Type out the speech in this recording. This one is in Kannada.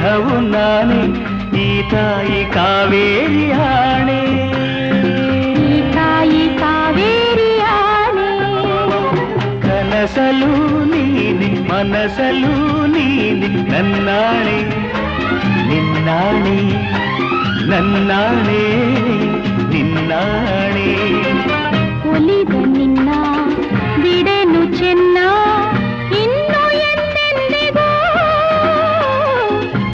ದೇಹವು ನಾನೇ ಈ ತಾಯಿ ಕಾವೇರಿ ಆಣೆ ಈ ತಾಯಿ ಕಾವೇರಿ ಆಣೆ ಕನಸಲು ನೀನೆ ಮನಸಲು ನೀನೆ ನನ್ನಾಣೆ ನಿನ್ನಾಣೆ ನನ್ನಾಣೆ ನಿನ್ನಾಣೆ